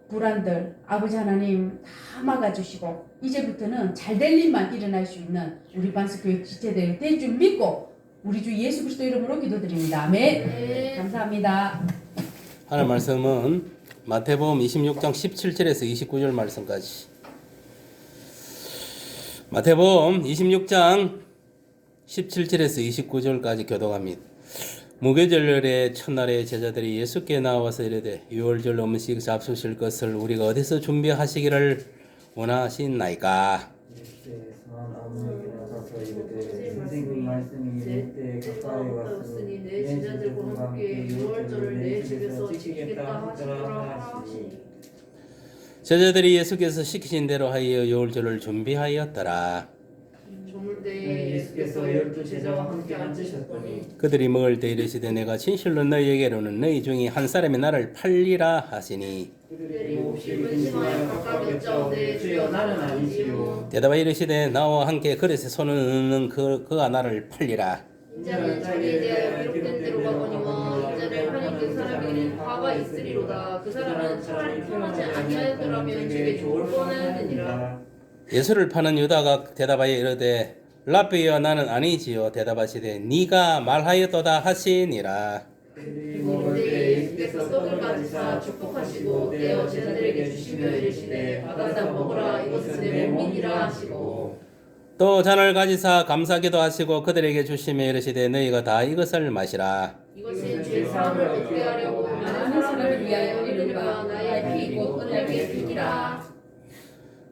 불안들 아버지 하나님 다 막아주시고 이제부터는 잘될 일만 일어날 수 있는 우리 반석교회 지체들 될 줄 믿고 우리 주 예수 그리스도 이름으로 기도드립니다. 아멘. 감사합니다. 하나님 말씀은 마태복음 26장 17절에서 29절 말씀까지. 마태복음 26장 17절에서 29절까지 교독합니다. 무교절의 첫날에 제자들이 예수께 나와서 이르되 유월절 음식 잡수실 것을 우리가 어디서 준비하시기를 원하시나이까? 선생님 말씀이 내 때 가까이 왔으니 내 제자들과 함께 유월절을 내 집에서 지키겠다 하시니 제자들이 예수께서 시키신 대로 하여 유월절을 준비하였더라. 조물 때에 예수께서 12 제자와 함께 앉으셨더니 그들이 먹을 때 이르시되 내가 진실로 너희에게로는 너희 중에 한 사람이 나를 팔리라 하시니 그들이 몹시 근심하여 각각 여짜오되 주여 나는 아니시오. 대답하여 이르시되 나와 함께 그릇에 손을 넣는 그가 나를 팔리라. 인자는 자기에 대하여 기록된 대로 가거니와 인자를 파는 그 사람에게는 화가 있으리로다. 그 사람은 차라리 편하지 아니하였더라면 주게 좋을 뻔하였느니라. 예수를 파는 유다가 대답하여 이르되 라비여 나는 아니지요. 대답하시되 네가 말하였도다 하시니라. 먹을 때 예수께서 떡을 가지사 축복하시고 떼어 제자들에게 주시며 이르시되 받아서 먹으라 이것은 내 몸이니라 하시고 또 잔을 가지사 감사기도 하시고 그들에게 주시며 이르시되 너희가 다 이것을 마시라. 이것은 죄 사함을 얻게 하려고 많은 사람을 위하여 이르노라. 나의 피이고 은혜의 피니라.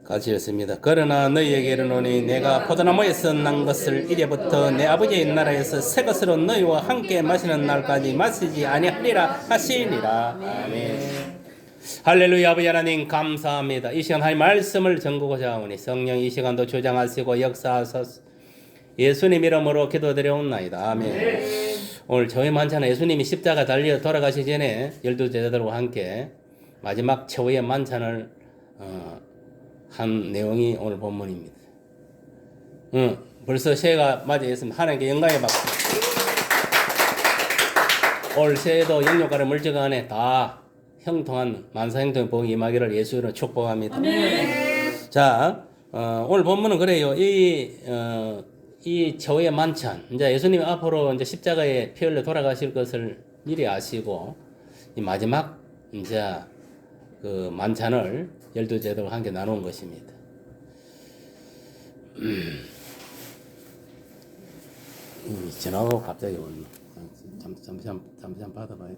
같이 읽습니다. 그러나 너희에게 이르노니 내가 포도나무에서 난 것을 이제부터 내 아버지의 나라에서 새 것으로 너희와 함께 마시는 날까지 마시지 아니하리라 하시니라. 아멘. 할렐루야. 아버지 하나님 감사합니다. 이 시간 하나님 말씀을 전구고자 하오니 성령 이 시간도 주장하시고 역사하소서. 예수님 이름으로 기도드려옵나이다. 아멘. 오늘 저희 만찬은 예수님이 십자가 달려 돌아가시 전에 12제자들과 함께 마지막 최후의 만찬을 한 내용이 오늘 본문입니다. 벌써 새해가 맞이했습니다. 하나님께 영광의 박수. 올 새해도 영육가를 물질 안에 다 형통한 만사형통의 복이 임하기를 예수로 축복합니다. 아멘. 자, 오늘 본문은 그래요. 이 최후의 만찬, 이제 예수님 앞으로 이제 십자가에 피 흘려 돌아가실 것을 미리 아시고 이 마지막 이제 그 만찬을 12제자들과 함께 나눈 것입니다. 전화가 갑자기 오네. 잠시만 받아봐요.